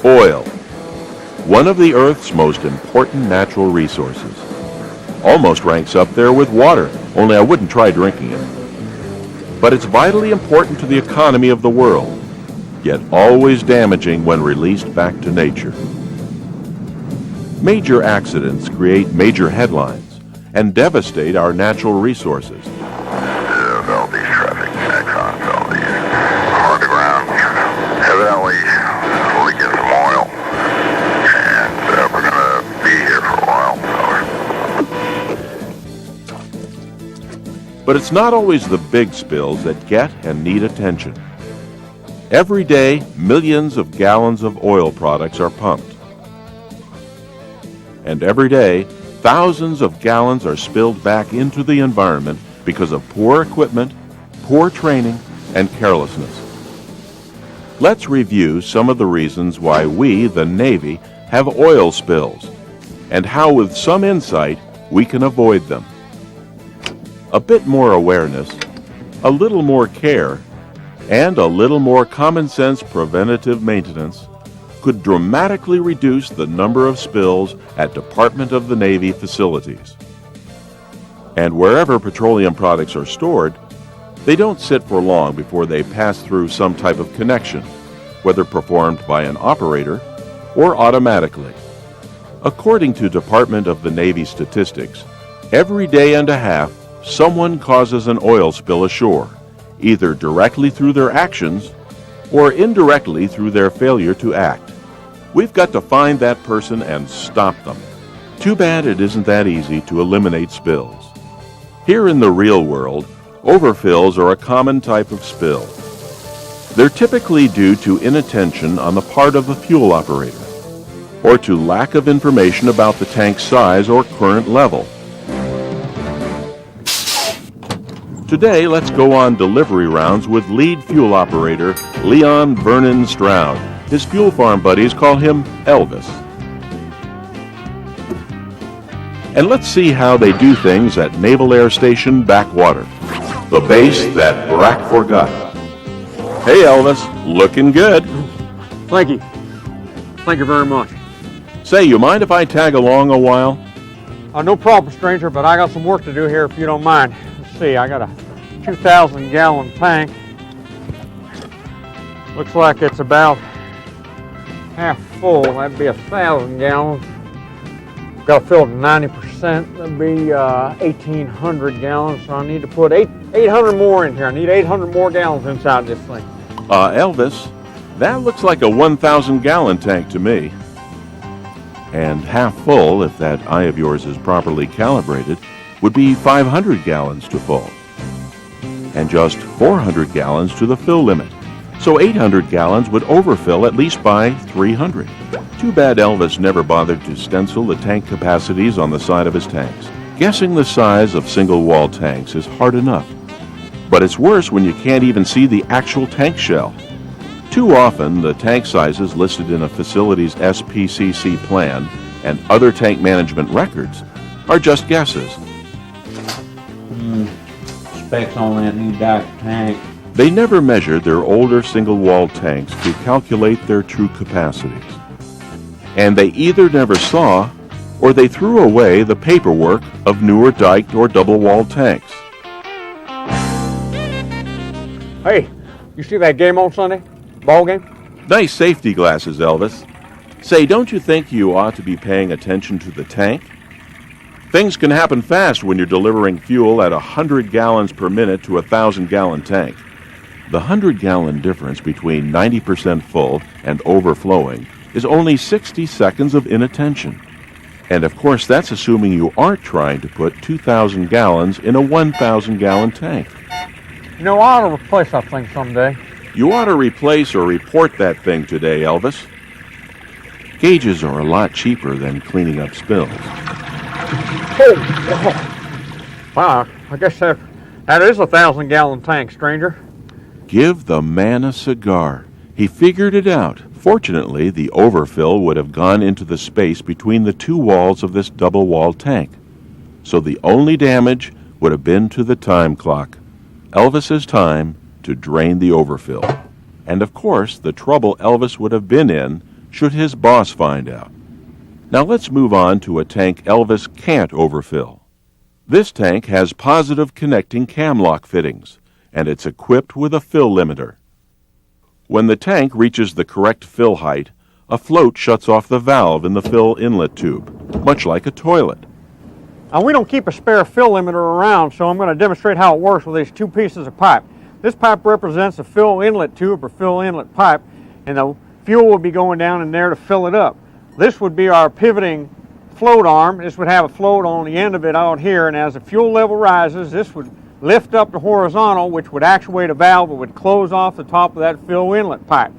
Oil, one of the Earth's most important natural resources. Almost ranks up there with water, only I wouldn't try drinking it. But it's vitally important to the economy of the world, yet always damaging when released back to nature. Major accidents create major headlines and devastate our natural resources. Valdez traffic, Axon, Valdez. On the ground, evidently leaking some oil, and we're going to be here for a while. But it's not always the big spills that get and need attention. Every day, millions of gallons of oil products are pumped. And every day, thousands of gallons are spilled back into the environment because of poor equipment, poor training, and carelessness. Let's review some of the reasons why we, the Navy, have oil spills, and how with some insight we can avoid them. A bit more awareness, a little more care, and a little more common sense preventative maintenance could dramatically reduce the number of spills at Department of the Navy facilities. And wherever petroleum products are stored, they don't sit for long before they pass through some type of connection, whether performed by an operator or automatically. According to Department of the Navy statistics, every day and a half, someone causes an oil spill ashore, either directly through their actions or indirectly through their failure to act. We've got to find that person and stop them. Too bad it isn't that easy to eliminate spills. Here in the real world, overfills are a common type of spill. They're typically due to inattention on the part of the fuel operator, or to lack of information about the tank's size or current level. Today, let's go on delivery rounds with lead fuel operator Leon Vernon Stroud. His fuel farm buddies call him Elvis. And let's see how they do things at Naval Air Station Backwater, the base that Barack forgot. Hey Elvis, looking good. Thank you. Thank you very much. Say, you mind if I tag along a while? No problem, stranger, but I got some work to do here if you don't mind. Let's see, I got a 2,000-gallon tank. Looks like it's about half full. That'd be 1,000 gallons. Got to fill it to 90%. That'd be 1,800 gallons. So I need to put 800 more in here. I need 800 more gallons inside this thing. Elvis, that looks like a 1,000-gallon tank to me. And half full, if that eye of yours is properly calibrated, would be 500 gallons to full. And just 400 gallons to the fill limit. So 800 gallons would overfill at least by 300. Too bad Elvis never bothered to stencil the tank capacities on the side of his tanks. Guessing the size of single-wall tanks is hard enough. But it's worse when you can't even see the actual tank shell. Too often, the tank sizes listed in a facility's SPCC plan and other tank management records are just guesses. Specs on that new Dodge tank. They never measured their older single-wall tanks to calculate their true capacities. And they either never saw or they threw away the paperwork of newer diked or double-walled tanks. Hey, you see that game on Sunday? Ball game? Nice safety glasses, Elvis. Say, don't you think you ought to be paying attention to the tank? Things can happen fast when you're delivering fuel at 100 gallons per minute to a 1,000-gallon tank. The 100-gallon difference between 90% full and overflowing is only 60 seconds of inattention. And of course, that's assuming you aren't trying to put 2,000 gallons in a 1,000-gallon tank. You know, I ought to replace that thing someday. You ought to replace or report that thing today, Elvis. Gauges are a lot cheaper than cleaning up spills. Oh. Wow, I guess that is a 1,000-gallon tank, stranger. Give the man a cigar. He figured it out. Fortunately, the overfill would have gone into the space between the two walls of this double-walled tank. So the only damage would have been to the time clock, Elvis's time to drain the overfill. And of course, the trouble Elvis would have been in should his boss find out. Now let's move on to a tank Elvis can't overfill. This tank has positive connecting cam lock fittings, and it's equipped with a fill limiter. When the tank reaches the correct fill height, a float shuts off the valve in the fill inlet tube, much like a toilet. Now, we don't keep a spare fill limiter around, so I'm going to demonstrate how it works with these two pieces of pipe. This pipe represents a fill inlet tube or fill inlet pipe, and the fuel will be going down in there to fill it up. This would be our pivoting float arm. This would have a float on the end of it out here, and as the fuel level rises, this would lift up to horizontal, which would actuate a valve that would close off the top of that fill inlet pipe.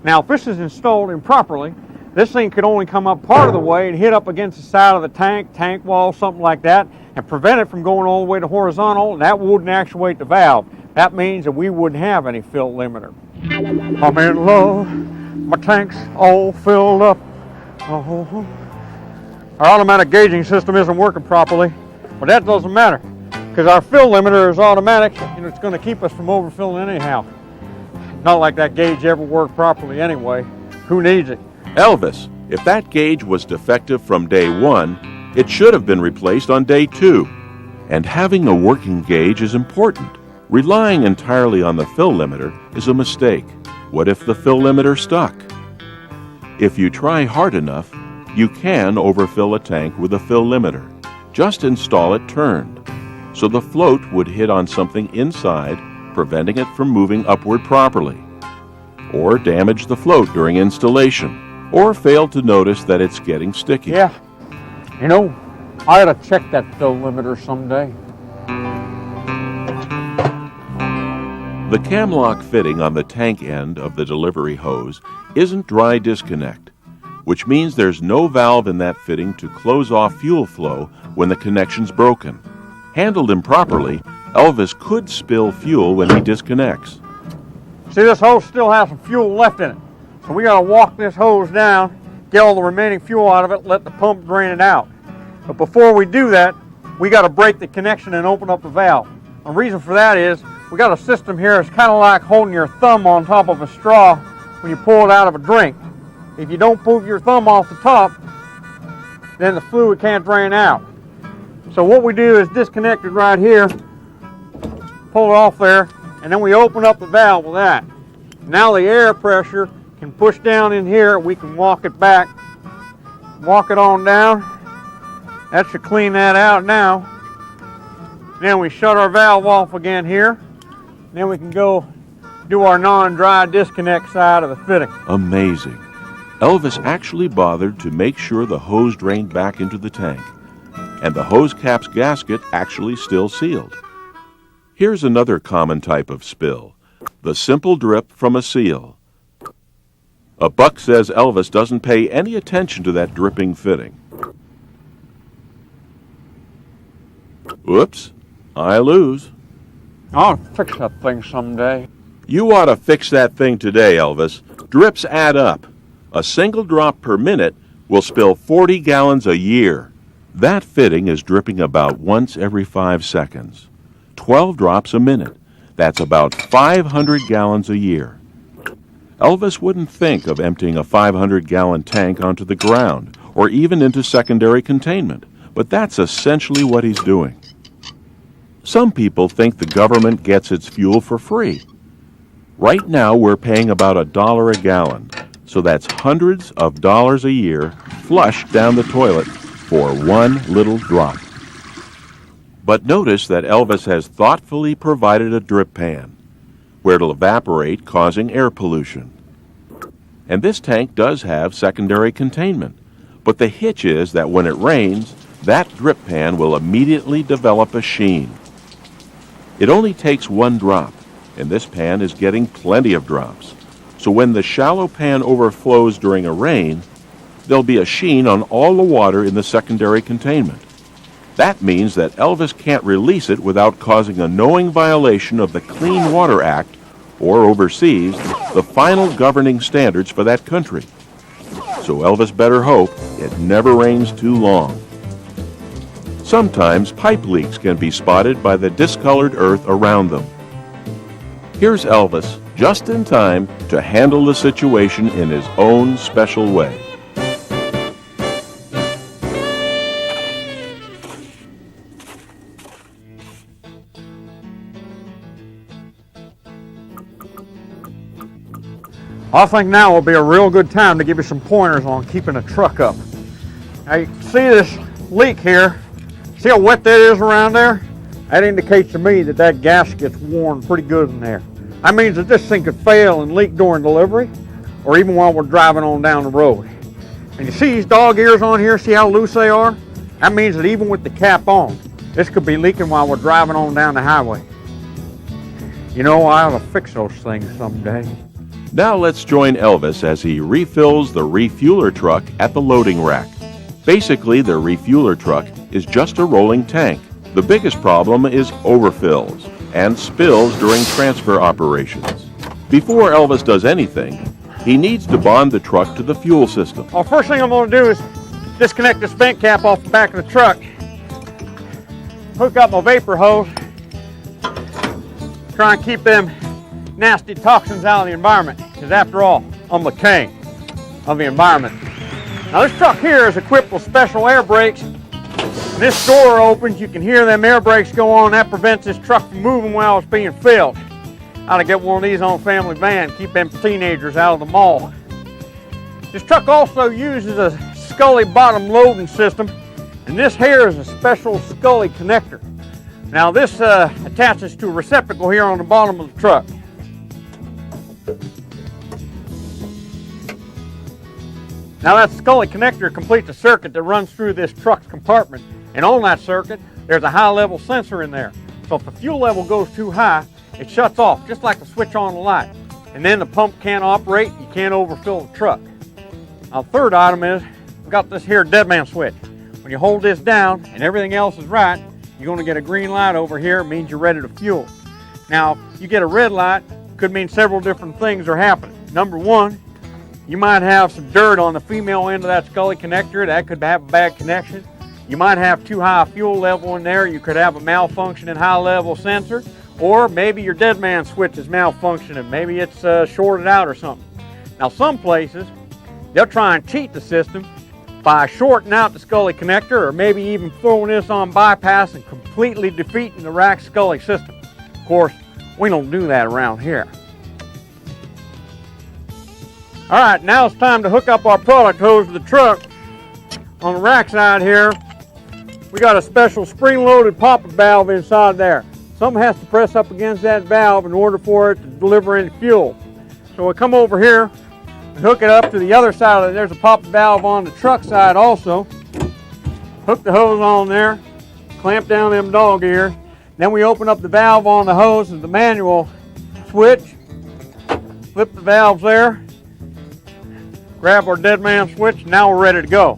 Now, if this is installed improperly, this thing could only come up part of the way and hit up against the side of the tank wall, something like that, and prevent it from going all the way to horizontal, and that wouldn't actuate the valve. That means that we wouldn't have any fill limiter. I'm in love, my tank's all filled up. Oh. Our automatic gauging system isn't working properly, but that doesn't matter, because our fill limiter is automatic, and it's going to keep us from overfilling anyhow. Not like that gauge ever worked properly anyway. Who needs it? Elvis, if that gauge was defective from day one, it should have been replaced on day 2. And having a working gauge is important. Relying entirely on the fill limiter is a mistake. What if the fill limiter stuck? If you try hard enough, you can overfill a tank with a fill limiter. Just install it turned, so the float would hit on something inside, preventing it from moving upward properly. Or damage the float during installation, or fail to notice that it's getting sticky. Yeah, you know, I ought to check that fill limiter someday. The cam lock fitting on the tank end of the delivery hose isn't dry disconnect, which means there's no valve in that fitting to close off fuel flow when the connection's broken. Handled improperly, Elvis could spill fuel when he disconnects. See, this hose still has some fuel left in it. So we got to walk this hose down, get all the remaining fuel out of it, let the pump drain it out. But before we do that, we got to break the connection and open up the valve. The reason for that is we got a system here that's kind of like holding your thumb on top of a straw when you pull it out of a drink. If you don't pull your thumb off the top, then the fluid can't drain out. So what we do is disconnect it right here, pull it off there, and then we open up the valve with that. Now the air pressure can push down in here, we can walk it back, walk it on down. That should clean that out now. Then we shut our valve off again here. Then we can go do our non-dry disconnect side of the fitting. Amazing. Elvis actually bothered to make sure the hose drained back into the tank, and the hose cap's gasket actually still sealed. Here's another common type of spill, the simple drip from a seal. A buck says Elvis doesn't pay any attention to that dripping fitting. Whoops, I lose. I'll fix that thing someday. You ought to fix that thing today, Elvis. Drips add up. A single drop per minute will spill 40 gallons a year. That fitting is dripping about once every 5 seconds. 12 drops a minute. That's about 500 gallons a year. Elvis wouldn't think of emptying a 500-gallon tank onto the ground or even into secondary containment, but that's essentially what he's doing. Some people think the government gets its fuel for free. Right now, we're paying about $1 a gallon, so that's hundreds of dollars a year flushed down the toilet for one little drop. But notice that Elvis has thoughtfully provided a drip pan, where it'll evaporate, causing air pollution. And this tank does have secondary containment, but the hitch is that when it rains, that drip pan will immediately develop a sheen. It only takes one drop, and this pan is getting plenty of drops. So when the shallow pan overflows during a rain, there'll be a sheen on all the water in the secondary containment. That means that Elvis can't release it without causing a knowing violation of the Clean Water Act, or overseas, the final governing standards for that country. So Elvis better hope it never rains too long. Sometimes pipe leaks can be spotted by the discolored earth around them. Here's Elvis just in time to handle the situation in his own special way. I think now will be a real good time to give you some pointers on keeping the truck up. Now you can see this leak here. See how wet that is around there? That indicates to me that that gasket's worn pretty good in there. That means that this thing could fail and leak during delivery, or even while we're driving on down the road. And you see these dog ears on here, see how loose they are? That means that even with the cap on, this could be leaking while we're driving on down the highway. You know, I ought to fix those things someday. Now let's join Elvis as he refills the refueler truck at the loading rack. Basically, the refueler truck is just a rolling tank. The biggest problem is overfills and spills during transfer operations. Before Elvis does anything, he needs to bond the truck to the fuel system. Well, first thing I'm going to do is disconnect this vent cap off the back of the truck, hook up my vapor hose, try and keep them nasty toxins out of the environment, because after all, I'm the king of the environment. Now this truck here is equipped with special air brakes. When this door opens, you can hear them air brakes go on. That prevents this truck from moving while it's being filled. I ought to get one of these on family van, keep them teenagers out of the mall. This truck also uses a Scully bottom loading system, and this here is a special Scully connector. Now this attaches to a receptacle here on the bottom of the truck. Now that Scully connector completes a circuit that runs through this truck's compartment, and on that circuit there's a high level sensor in there. So if the fuel level goes too high, it shuts off, just like the switch on the light. And then the pump can't operate, you can't overfill the truck. Now the third item is, we've got this here dead man switch. When you hold this down and everything else is right, you're going to get a green light over here, it means you're ready to fuel. Now, you get a red light, could mean several different things are happening. Number one, you might have some dirt on the female end of that Scully connector. That could have a bad connection. You might have too high a fuel level in there. You could have a malfunctioning high level sensor. Or maybe your dead man switch is malfunctioning. Maybe it's shorted out or something. Now some places, they'll try and cheat the system by shorting out the Scully connector, or maybe even throwing this on bypass and completely defeating the rack Scully system. Of course, we don't do that around here. All right, now it's time to hook up our product hose to the truck. On the rack side here, we got a special spring-loaded pop-up valve inside there. Something has to press up against that valve in order for it to deliver any fuel. So we come over here and hook it up to the other side of it. There's a pop-up valve on the truck side also. Hook the hose on there, clamp down them dog ears. Then we open up the valve on the hose with the manual switch. Flip the valves there. Grab our dead man switch, and now we're ready to go.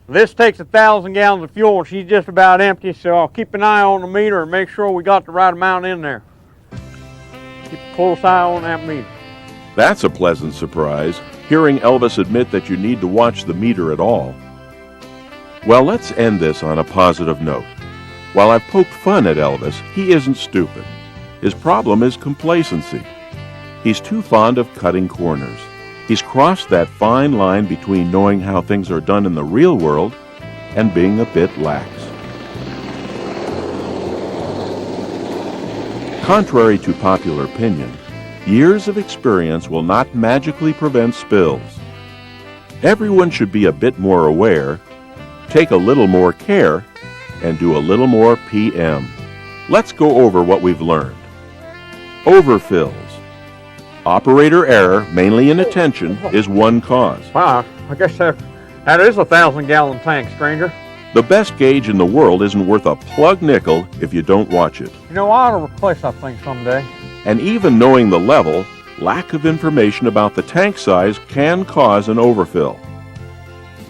This takes 1,000 gallons of fuel, and she's just about empty, so I'll keep an eye on the meter and make sure we got the right amount in there. Keep a close eye on that meter. That's a pleasant surprise, hearing Elvis admit that you need to watch the meter at all. Well, let's end this on a positive note. While I've poked fun at Elvis, he isn't stupid. His problem is complacency. He's too fond of cutting corners. He's crossed that fine line between knowing how things are done in the real world and being a bit lax. Contrary to popular opinion, years of experience will not magically prevent spills. Everyone should be a bit more aware, take a little more care, and do a little more PM. Let's go over what we've learned. Overfills. Operator error, mainly inattention, is one cause. Wow, I guess that is a 1,000-gallon tank, stranger. The best gauge in the world isn't worth a plug nickel if you don't watch it. You know, I ought to replace that thing someday. And even knowing the level, lack of information about the tank size can cause an overfill.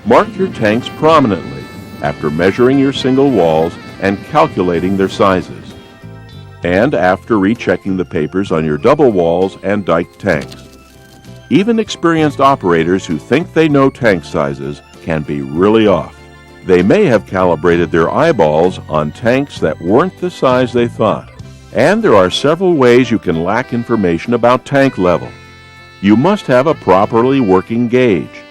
Mark your tanks prominently after measuring your single walls and calculating their sizes, and after rechecking the papers on your double walls and dike tanks. Even experienced operators who think they know tank sizes can be really off. They may have calibrated their eyeballs on tanks that weren't the size they thought. And there are several ways you can lack information about tank level. You must have a properly working gauge.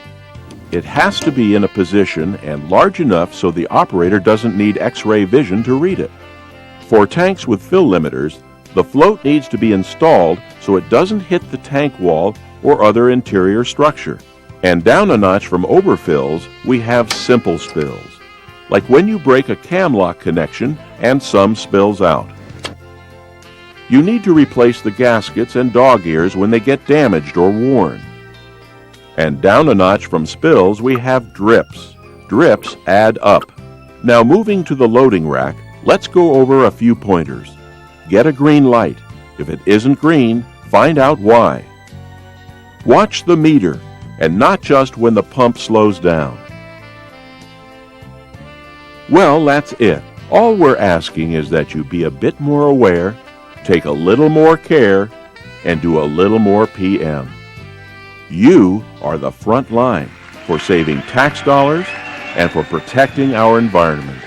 It has to be in a position and large enough so the operator doesn't need X-ray vision to read it. For tanks with fill limiters, the float needs to be installed so it doesn't hit the tank wall or other interior structure. And down a notch from overfills, we have simple spills, like when you break a cam lock connection and some spills out. You need to replace the gaskets and dog ears when they get damaged or worn. And down a notch from spills, we have drips. Drips add up. Now moving to the loading rack, let's go over a few pointers. Get a green light. If it isn't green, find out why. Watch the meter, and not just when the pump slows down. Well, that's it. All we're asking is that you be a bit more aware, take a little more care, and do a little more PM. You are the front line for saving tax dollars and for protecting our environment.